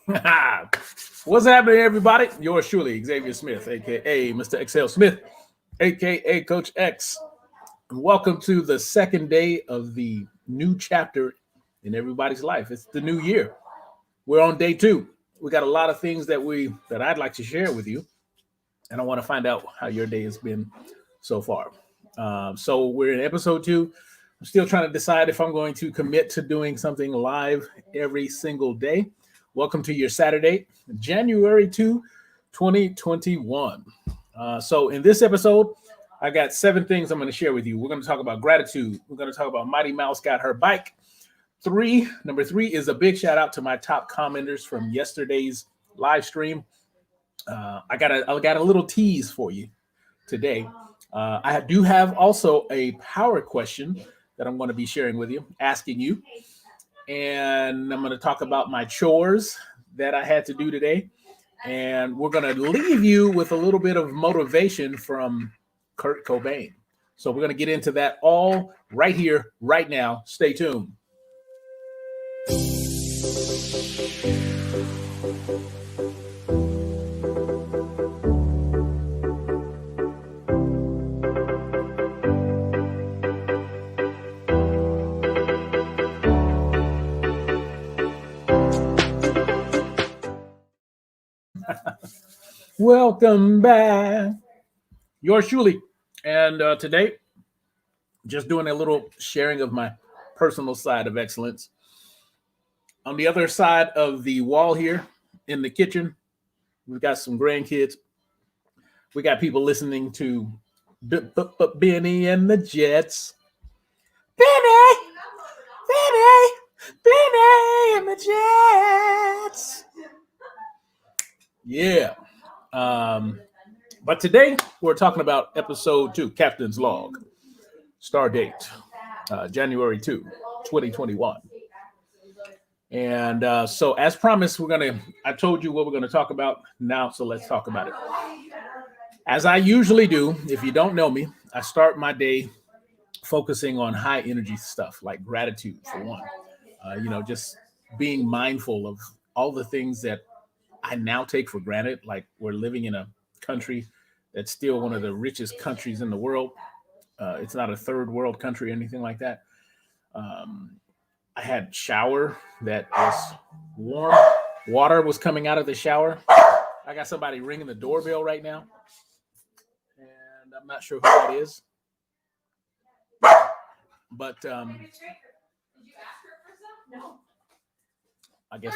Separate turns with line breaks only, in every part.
What's happening, everybody? Yours truly, Xavier Smith, aka Mr. Excel Smith, aka Coach X. And welcome to the second day of the new chapter in everybody's life. It's the new year. We're on day two. We got a lot of things that I'd like to share with you, and I want to find out how your day has been so far. So we're in episode two. I'm still trying to decide if I'm going to commit to doing something live every single day. Welcome to your Saturday, January 2021. So in this episode, I got 7 things I'm going to share with you. We're going to talk about gratitude. We're going to talk about Mighty Mouse got her bike. Number three is a big shout out to my top commenters from yesterday's live stream. I got a little tease for you today. I do have also a power question that I'm going to be sharing with you, asking you. And I'm going to talk about my chores that I had to do today. And we're going to leave you with a little bit of motivation from Kurt Cobain. So we're going to get into that all right here, right now. Stay tuned. Welcome back. Yours truly. And today, just doing a little sharing of my personal side of excellence. On the other side of the wall here in the kitchen, we've got some grandkids. We got people listening to Benny and the Jets. Benny and the Jets. Yeah. But today we're talking about episode 2, Captain's Log, star date, January 2, 2021. And so as promised, I told you what we're going to talk about now, so let's talk about it. As I usually do, if you don't know me, I start my day focusing on high energy stuff like gratitude for one. Just being mindful of all the things that I now take for granted, like we're living in a country that's still one of the richest countries in the world. It's not a third world country or anything like that. I had shower that was warm. Water was coming out of the shower. I got somebody ringing the doorbell right now, and I'm not sure who that is. But I guess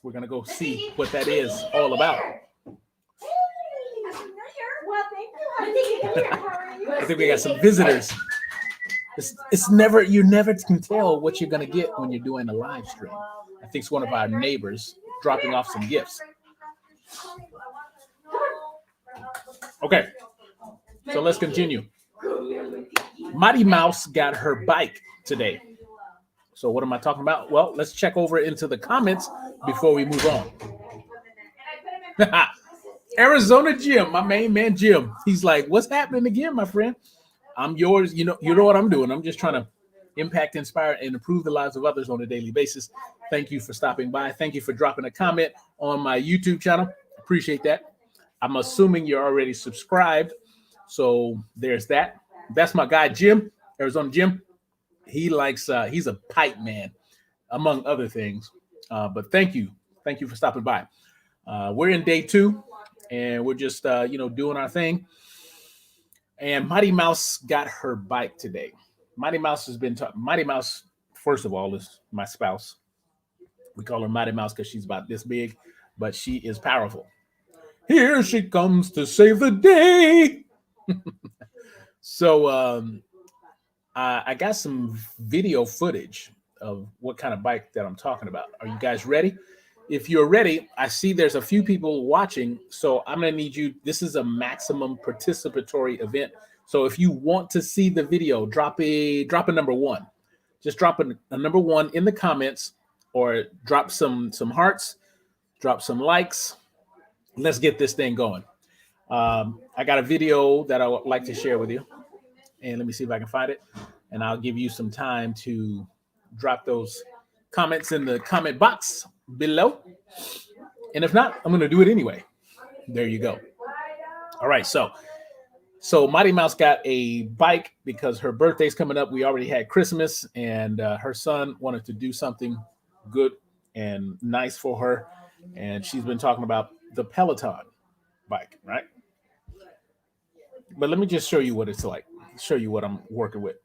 we're gonna go see what that is all about. I think we got some visitors. You never can tell what you're gonna get when you're doing a live stream. I think it's one of our neighbors dropping off some gifts. Okay, so let's continue. Mighty Mouse got her bike today. So what am I talking about? Well, let's check over into the comments before we move on. Arizona Jim, my main man Jim. He's like, what's happening again, my friend? I'm yours. You know what I'm doing. I'm just trying to impact, inspire, and improve the lives of others on a daily basis. Thank you for stopping by. Thank you for dropping a comment on my YouTube channel. Appreciate that. I'm assuming you're already subscribed. So there's that. That's my guy, Jim, Arizona Jim. He's a pipe man, among other things. But thank you for stopping by. We're in day 2, and we're just doing our thing. And Mighty Mouse got her bike today. Mighty Mouse has been Mighty Mouse, first of all, is my spouse. We call her Mighty Mouse because she's about this big, but she is powerful. Here she comes to save the day. So I got some video footage of what kind of bike that I'm talking about. Are you guys ready? If you're ready, I see there's a few people watching, so I'm going to need you. This is a maximum participatory event. So if you want to see the video, drop a number 1. Just drop a number 1 in the comments, or drop some hearts, drop some likes. Let's get this thing going. I got a video that I would like to share with you. And let me see if I can find it. And I'll give you some time to drop those comments in the comment box below. And if not, I'm going to do it anyway. There you go. All right. So Mighty Mouse got a bike because her birthday's coming up. We already had Christmas, and her son wanted to do something good and nice for her. And she's been talking about the Peloton bike, right? But let me just show you what it's like. Show you what I'm working with.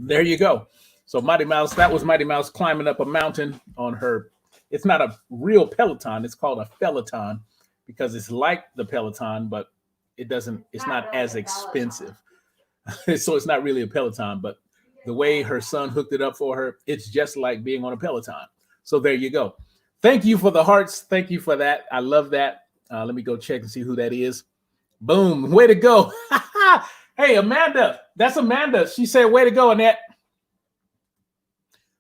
There you go. So Mighty Mouse, that was Mighty Mouse climbing up a mountain on her. It's not a real Peloton. It's called a Peloton because it's like the Peloton, but it's not as expensive. So it's not really a Peloton, but the way her son hooked it up for her, it's just like being on a Peloton. So there you go. Thank you for the hearts. Thank you for that. I love that. Let me go check and see who that is. Boom. Way to go. Hey, Amanda. That's Amanda. She said, way to go, Annette.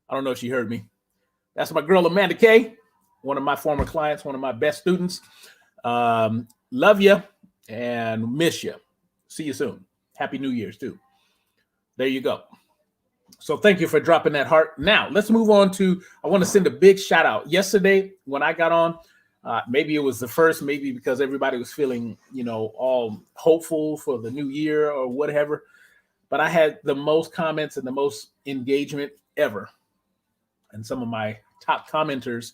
I don't know if she heard me. That's my girl, Amanda K, one of my former clients, one of my best students. Love you and miss you. See you soon. Happy New Year's, too. There you go. So thank you for dropping that heart. Now, let's move on to, I want to send a big shout out. Yesterday, when I got on, maybe it was the first, maybe because everybody was feeling, all hopeful for the new year or whatever. But I had the most comments and the most engagement ever. And some of my top commenters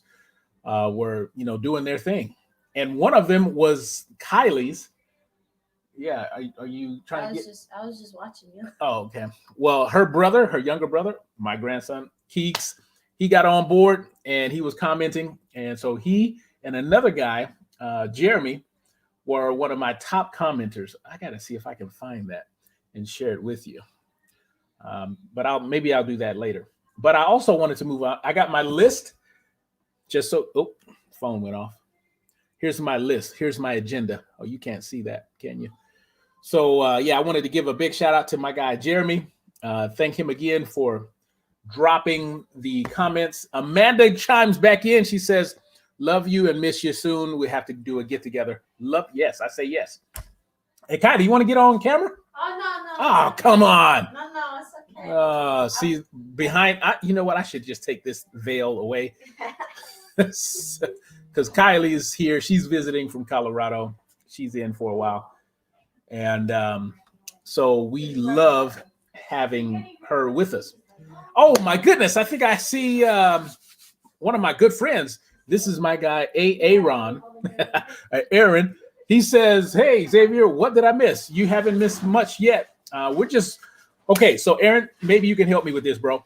were, doing their thing. And one of them was Kylie's. Yeah, are you trying to get? I
was just watching you.
Oh, okay. Well, her younger brother, my grandson, Keeks, he got on board and he was commenting. And so he and another guy, Jeremy, were one of my top commenters. I got to see if I can find that and share it with you. But I'll do that later. But I also wanted to move on. I got my list just so, phone went off. Here's my list. Here's my agenda. Oh, you can't see that, can you? So, I wanted to give a big shout out to my guy, Jeremy. Thank him again for dropping the comments. Amanda chimes back in. She says, love you and miss you soon. We have to do a get together. Yes, I say yes. Hey, Kylie, you want to get on camera?
Oh, no.
Oh, come on.
No, it's okay.
See, behind, you know what? I should just take this veil away. Because Kylie's here. She's visiting from Colorado. She's in for a while. And so we love having her with us. Oh, my goodness. I think I see one of my good friends. This is my guy, Aaron. Aaron. He says, hey, Xavier, what did I miss? You haven't missed much yet. Okay. So, Aaron, maybe you can help me with this, bro.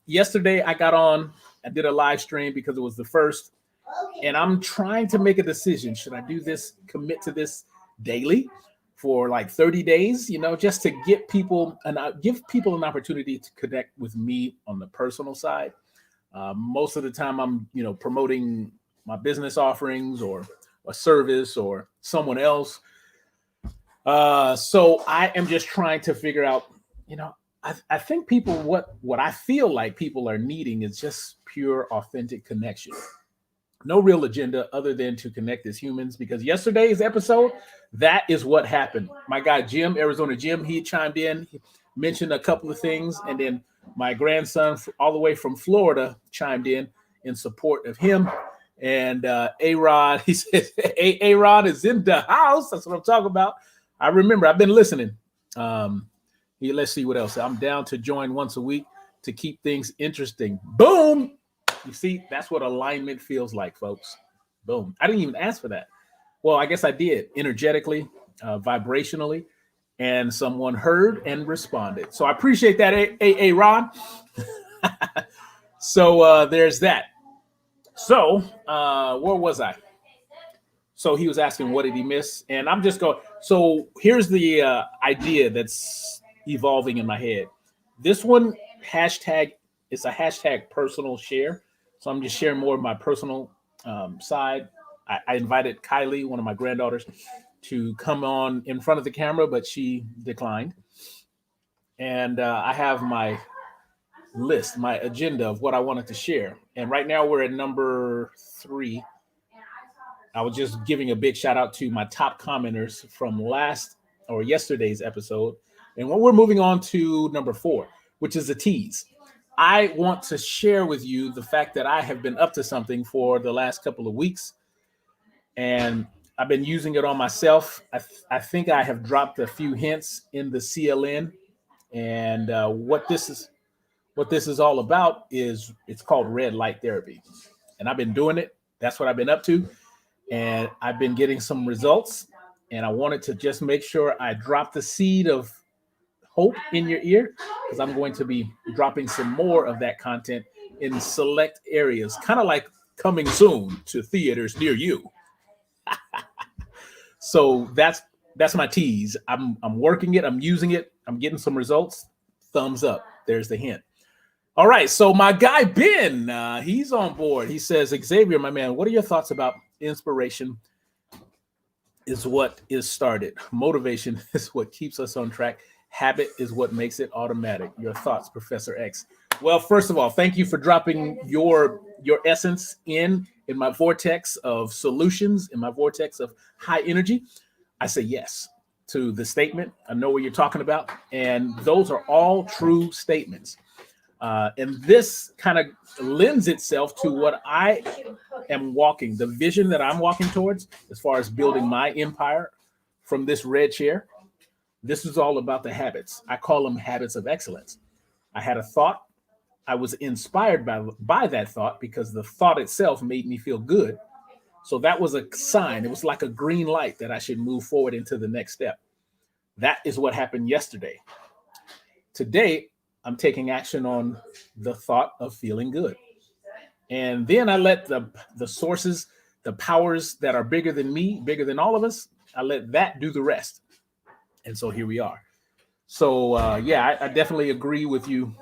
Yesterday I got on. I did a live stream because it was the first. And I'm trying to make a decision. Should I do this, commit to this daily for like 30 days, just to get people and give people an opportunity to connect with me on the personal side. Most of the time I'm, promoting my business offerings or a service or someone else. So I am just trying to figure out, I think people, what I feel like people are needing is just pure, authentic connection. No real agenda other than to connect as humans, because yesterday's episode, that is what happened. My guy, Jim, Arizona Jim, he chimed in, he mentioned a couple of things. And then my grandson all the way from Florida chimed in support of him. And A-Rod, he said, A-Rod is in the house. That's what I'm talking about. I remember, I've been listening. Let's see what else. I'm down to join once a week to keep things interesting. Boom. You see, that's what alignment feels like, folks. Boom. I didn't even ask for that. Well, I guess I did, energetically, vibrationally, and someone heard and responded. So I appreciate that, Ron. So there's that. So where was I? So he was asking, what did he miss? And I'm just going, so here's the idea that's evolving in my head. This one, hashtag it's a hashtag personal share. So I'm just sharing more of my personal side. I invited Kylie, one of my granddaughters, to come on in front of the camera, but she declined. And I have my list, my agenda of what I wanted to share. And right now we're at number 3. I was just giving a big shout out to my top commenters from last or yesterday's episode. And when we're moving on to number 4, which is a tease. I want to share with you the fact that I have been up to something for the last couple of weeks, and I've been using it on myself. I think I have dropped a few hints in the CLN, and what this is all about is it's called red light therapy, and I've been doing it. That's what I've been up to, and I've been getting some results. And I wanted to just make sure I drop the seed of hope in your ear, because I'm going to be dropping some more of that content in select areas, kind of like coming soon to theaters near you. So that's my tease. I'm working it. I'm using it. I'm getting some results. Thumbs up. There's the hint. All right. So my guy Ben, he's on board. He says, Xavier, my man, what are your thoughts about inspiration is what is started? Motivation is what keeps us on track. Habit is what makes it automatic. Your thoughts, Professor X? Well, first of all, thank you for dropping your essence in my vortex of solutions, in my vortex of high energy. I say yes to the statement. I know what you're talking about. And those are all true statements. And this kind of lends itself to what I am walking, the vision that I'm walking towards as far as building my empire from this red chair. This is all about the habits. I call them habits of excellence. I had a thought. I was inspired by that thought because the thought itself made me feel good. So that was a sign. It was like a green light that I should move forward into the next step. That is what happened yesterday. Today, I'm taking action on the thought of feeling good. And then I let the sources, the powers that are bigger than me, bigger than all of us, I let that do the rest. And so here we are. So I definitely agree with you.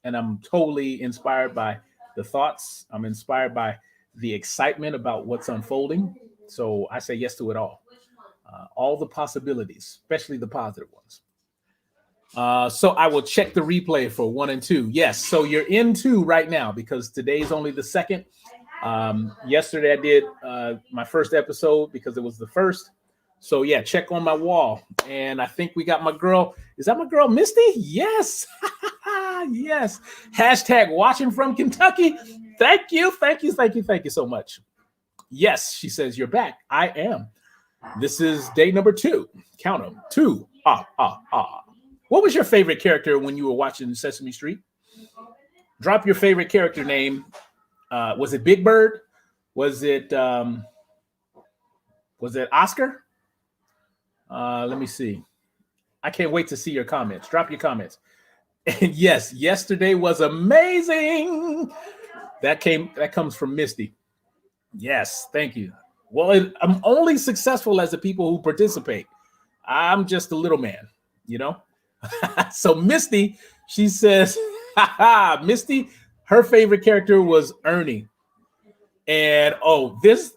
And I'm totally inspired by the thoughts. I'm inspired by the excitement about what's unfolding. So I say yes to it all the possibilities, especially the positive ones. So I will check the replay for 1 and 2. Yes. So you're in 2 right now because today's only the 2nd. Yesterday I did my first episode because it was the first. So yeah, check on my wall. And I think we got my girl. Is that my girl, Misty? Yes. Yes. Hashtag watching from Kentucky. Thank you so much. Yes, she says, you're back. I am. This is day number 2. Count them. 2. What was your favorite character when you were watching Sesame Street? Drop your favorite character name. Was it Big Bird? Was it Oscar? Let me see. I can't wait to see your comments. Drop your comments. And yes, yesterday was amazing. That comes from Misty. Yes, thank you. Well, I'm only successful as the people who participate. I'm just a little man, you know? So Misty, she says, Misty, her favorite character was Ernie. And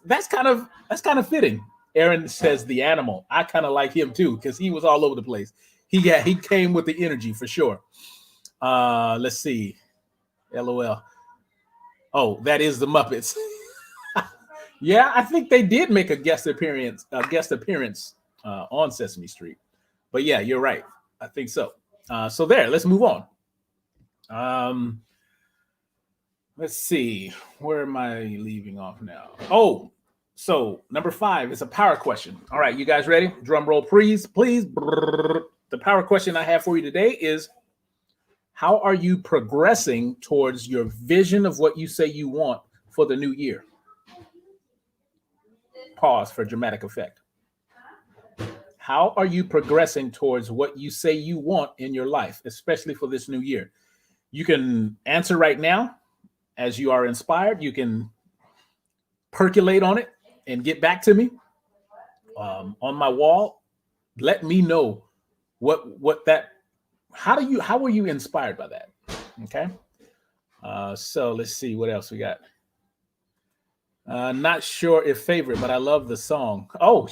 that's kind of fitting. Aaron says the animal. I kind of like him too, because he was all over the place. He came with the energy for sure. Let's see. LOL. Oh, that is the Muppets. Yeah, I think they did make a guest appearance on Sesame Street. But yeah, you're right. I think so. So let's move on. Let's see. Where am I leaving off now? Oh, so number 5 is a power question. All right, you guys ready? Drum roll, please. The power question I have for you today is, how are you progressing towards your vision of what you say you want for the new year? Pause for dramatic effect. How are you progressing towards what you say you want in your life, especially for this new year? You can answer right now as you are inspired. You can percolate on it and get back to me on my wall. Let me know how were you inspired by that? Okay. So let's see what else we got. Not sure if favorite, but I love the song. Oh,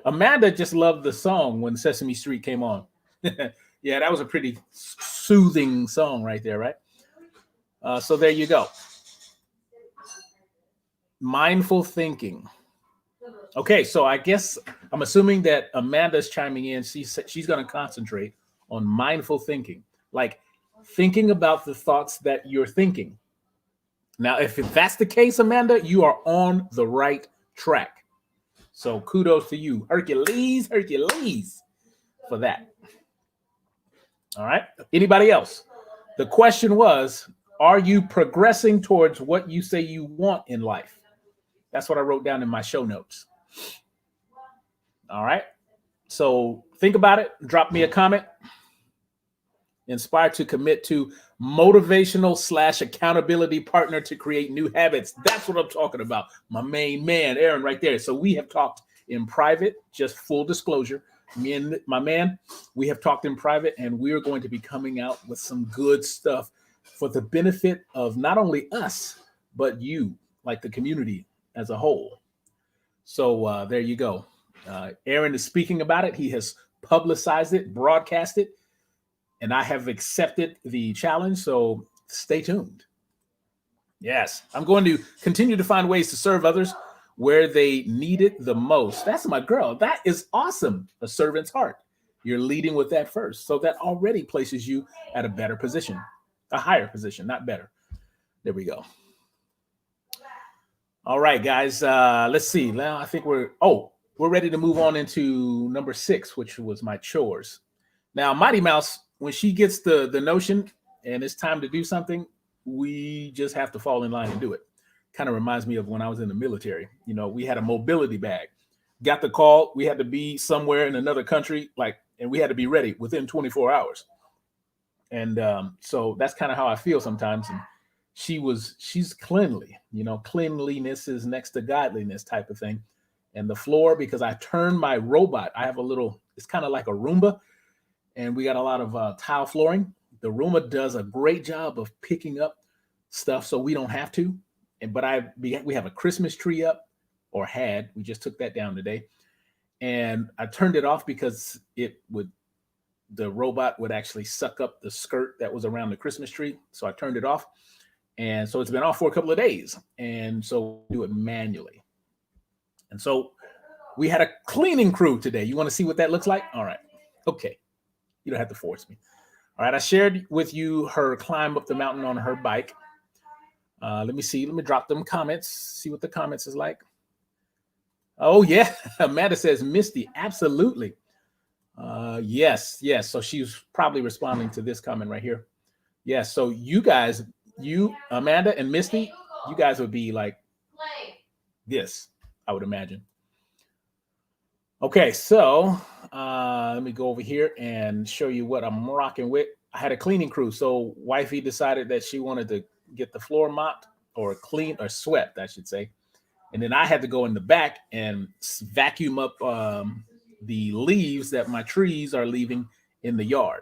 Amanda just loved the song when Sesame Street came on. Yeah, that was a pretty soothing song right there, right? So there you go. Mindful thinking. Okay, so I guess I'm assuming that Amanda's chiming in. She's going to concentrate on mindful thinking, like thinking about the thoughts that you're thinking. Now, if that's the case, Amanda, you are on the right track. So kudos to you, Hercules, for that. All right. Anybody else? The question was, are you progressing towards what you say you want in life? That's what I wrote down in my show notes. All right. So think about it. Drop me a comment. Inspired to commit to motivational / accountability partner to create new habits. That's what I'm talking about. My main man, Aaron, right there. So we have talked in private, just full disclosure. Me and my man, we have talked in private, and we're going to be coming out with some good stuff for the benefit of not only us, but you, like the community as a whole. So there you go. Aaron is speaking about it. He has publicized it, broadcast it, and I have accepted the challenge. So stay tuned. Yes, I'm going to continue to find ways to serve others where they need it the most. That's my girl. That is awesome. A servant's heart. You're leading with that first. So that already places you at a better position, a higher position, not better. There we go. All right, guys. Let's see. Now I think we're ready to move on into number 6, which was my chores. Now, Mighty Mouse, when she gets the notion and it's time to do something, we just have to fall in line and do it. Kind of reminds me of when I was in the military. You know, we had a mobility bag. Got the call. We had to be somewhere in another country, and we had to be ready within 24 hours. And so that's kind of how I feel sometimes. And she's cleanly. You know, cleanliness is next to godliness type of thing. And the floor, because I turned my robot, I have it's kind of like a Roomba, and we got a lot of tile flooring. The Roomba does a great job of picking up stuff so we don't have to. But we have a Christmas tree up, or had. We just took that down today. And I turned it off because the robot would actually suck up the skirt that was around the Christmas tree. So I turned it off. And so it's been off for a couple of days. And so we do it manually. And so we had a cleaning crew today. You want to see what that looks like? All right. Okay. You don't have to force me. All right. I shared with you her climb up the mountain on her bike. Let me see. Let me drop them comments. See what the comments is like. Oh, yeah. Amanda says, Misty, absolutely. Yes. So she's probably responding to this comment right here. Yes. So you guys, Amanda and Misty, you guys would be like this, I would imagine. Okay. So let me go over here and show you what I'm rocking with. I had a cleaning crew. So wifey decided that she wanted to get the floor mopped or clean or swept, I should say. And then I had to go in the back and vacuum up the leaves that my trees are leaving in the yard.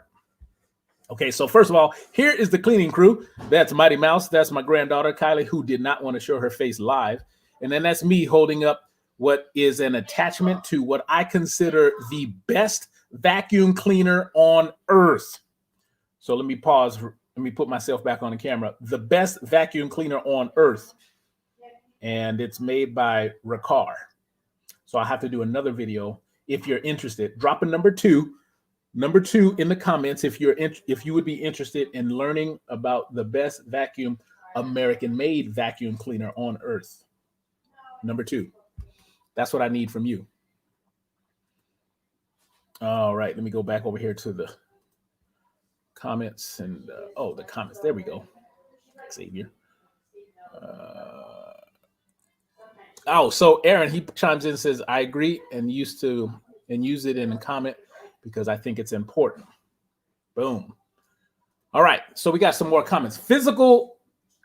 Okay, so first of all, here is the cleaning crew. That's Mighty Mouse. That's my granddaughter, Kylie, who did not want to show her face live. And then that's me holding up what is an attachment to what I consider the best vacuum cleaner on earth. So let me pause. Let me put myself back on the camera. The best vacuum cleaner on earth. And it's made by Ricard. So I have to do another video. If you're interested, drop a number two in the comments if you would be interested in learning about the best American-made vacuum cleaner on earth. Number 2. That's what I need from you. All right, let me go back over here to the comments and the comments. There we go. Xavier. So Aaron, he chimes in and says, I agree and use it in a comment because I think it's important. Boom. All right. So we got some more comments. Physical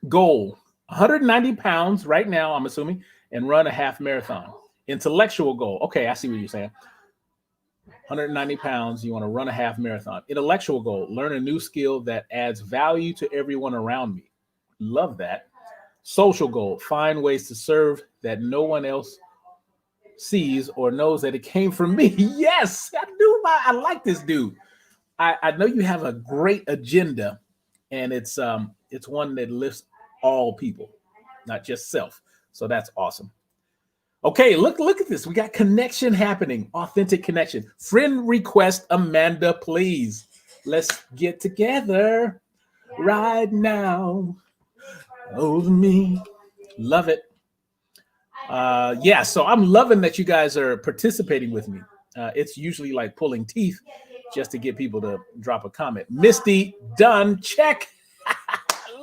goal, 190 pounds right now, I'm assuming, and run a half marathon. Intellectual goal. Okay, I see what you're saying. 190 pounds. You want to run a half marathon. Intellectual goal, learn a new skill that adds value to everyone around me. Love that. Social goal, find ways to serve that no one else sees or knows that it came from me. Yes, I like this dude. I know you have a great agenda, and it's one that lifts all people, not just self. So that's awesome. Okay, look at this. We got connection happening, authentic connection. Friend request, Amanda, please. Let's get together right now. Over me. Love it. Yeah, so I'm loving that you guys are participating with me. It's usually like pulling teeth just to get people to drop a comment. Misty, done, check.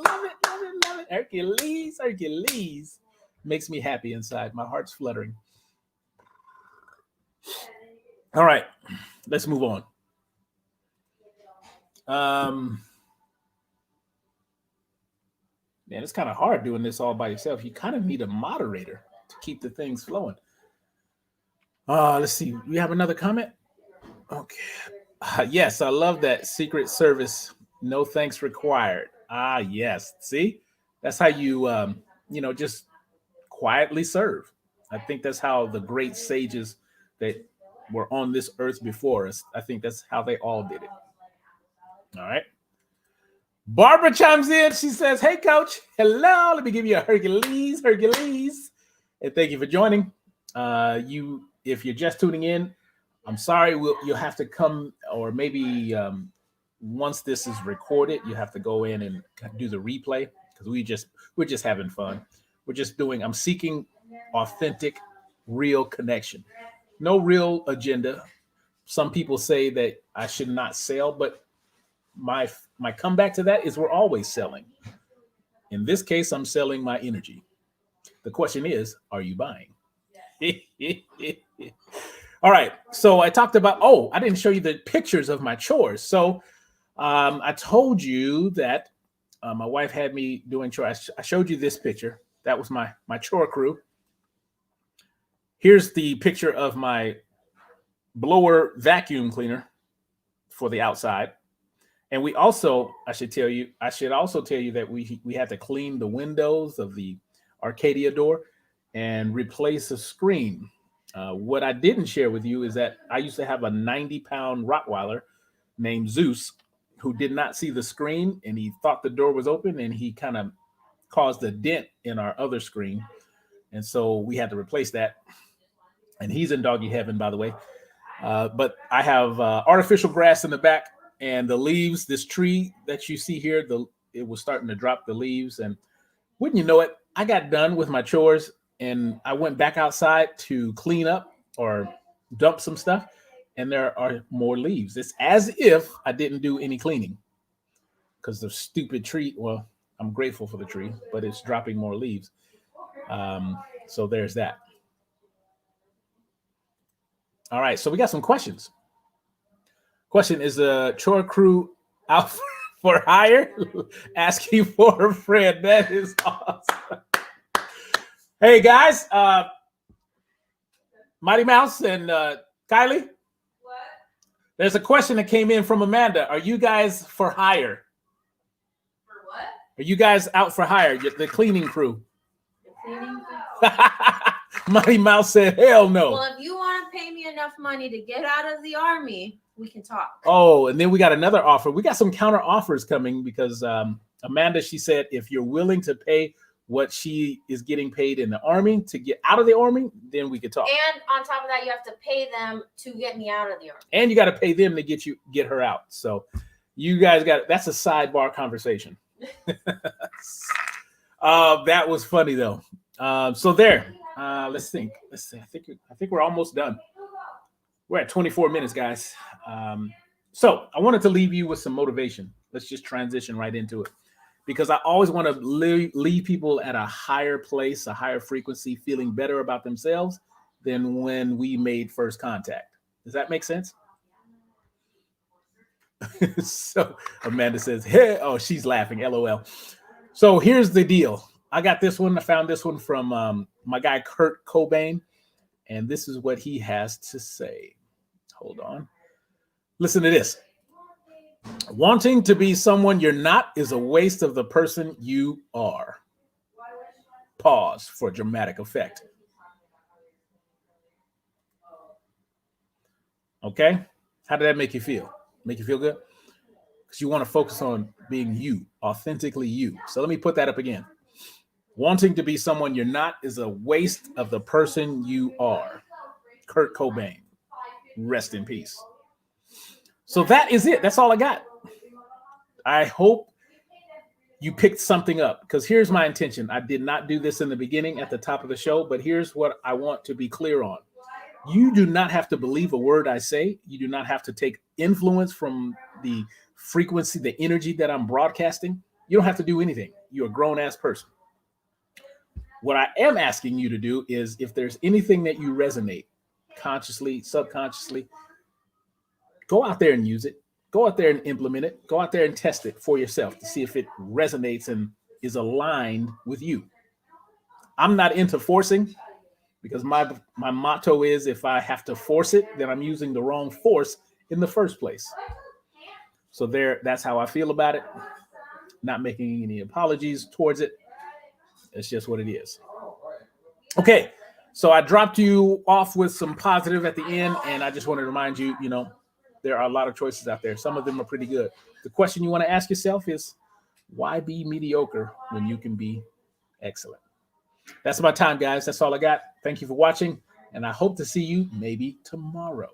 Love it. Hercules. Makes me happy inside. My heart's fluttering. All right, let's move on. Man, it's kind of hard doing this all by yourself. You kind of need a moderator to keep the things flowing. Let's see. We have another comment. Okay. Yes, I love that. Secret Service, no thanks required. Yes. See, that's how you, just quietly serve. I think that's how the great sages that were on this earth before us, I think that's how they all did it. All right. Barbara chimes in. She says, hey, coach. Hello. Let me give you a Hercules. And thank you for joining. If you're just tuning in, I'm sorry. You'll have to come, or maybe once this is recorded, you have to go in and do the replay, because we're just having fun. I'm seeking authentic, real connection. No real agenda. Some people say that I should not sell, but my comeback to that is we're always selling. In this case, I'm selling my energy. The question is, are you buying? All right. So I talked about, I didn't show you the pictures of my chores. So I told you that my wife had me doing chores. I showed you this picture. That was my chore crew. Here's the picture of my blower vacuum cleaner for the outside. And we also, I should also tell you that we had to clean the windows of the Arcadia door and replace a screen. What I didn't share with you is that I used to have a 90-pound Rottweiler named Zeus who did not see the screen, and he thought the door was open, and he kind of caused a dent in our other screen. And so we had to replace that. And he's in doggy heaven, by the way. But I have artificial grass in the back, and the leaves, this tree that you see here, it was starting to drop the leaves. And wouldn't you know it, I got done with my chores, and I went back outside to clean up or dump some stuff, and there are more leaves. It's as if I didn't do any cleaning, because the stupid tree, well, I'm grateful for the tree, but it's dropping more leaves. So there's that. All right, so we got some questions. Question, is the chore crew out for hire? Asking for a friend. That is awesome. Hey, guys. Mighty Mouse and Kylie. What? There's a question that came in from Amanda. Are you guys for hire? For what? Are you guys out for hire? The cleaning crew. The cleaning crew? Mighty Mouse said, hell no.
Well, if you want to pay me enough money to get out of the army, we can talk.
Oh, and then we got another offer. We got some counter offers coming because Amanda, she said, if you're willing to pay what she is getting paid in the army to get out of the army, then we could talk.
And on top of that, you have to pay them to get me out of the army.
And you got to pay them to get her out. So you guys that's a sidebar conversation. That was funny though. So there. Let's think. I think we're almost done. We're at 24 minutes, guys. So I wanted to leave you with some motivation. Let's just transition right into it, because I always want to leave people at a higher place, a higher frequency, feeling better about themselves than when we made first contact. Does that make sense? So Amanda says, hey, she's laughing, LOL. So here's the deal. I got this one. I found this one from my guy, Kurt Cobain. And this is what he has to say. Hold on. Listen to this. Wanting to be someone you're not is a waste of the person you are. Pause for dramatic effect. Okay? How did that make you feel? Make you feel good? Because you want to focus on being you, authentically you. So let me put that up again. Wanting to be someone you're not is a waste of the person you are. Kurt Cobain. Rest in peace. So that is it. That's all I got. I hope you picked something up, because here's my intention. I did not do this in the beginning at the top of the show, but here's what I want to be clear on. You do not have to believe a word I say. You do not have to take influence from the frequency, the energy that I'm broadcasting. You don't have to do anything. You're a grown-ass person. What I am asking you to do is, if there's anything that you resonate, consciously, subconsciously, go out there and use it. Go out there and implement it. Go out there and test it for yourself to see if it resonates and is aligned with you. I'm not into forcing, because my motto is, if I have to force it, then I'm using the wrong force in the first place. So that's how I feel about it. Not making any apologies towards it. It's just what it is. Okay, so I dropped you off with some positive at the end, and I just want to remind you, there are a lot of choices out there. Some of them are pretty good. The question you want to ask yourself is, why be mediocre when you can be excellent? That's my time, guys. That's all I got. Thank you for watching, and I hope to see you maybe tomorrow.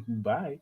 Bye.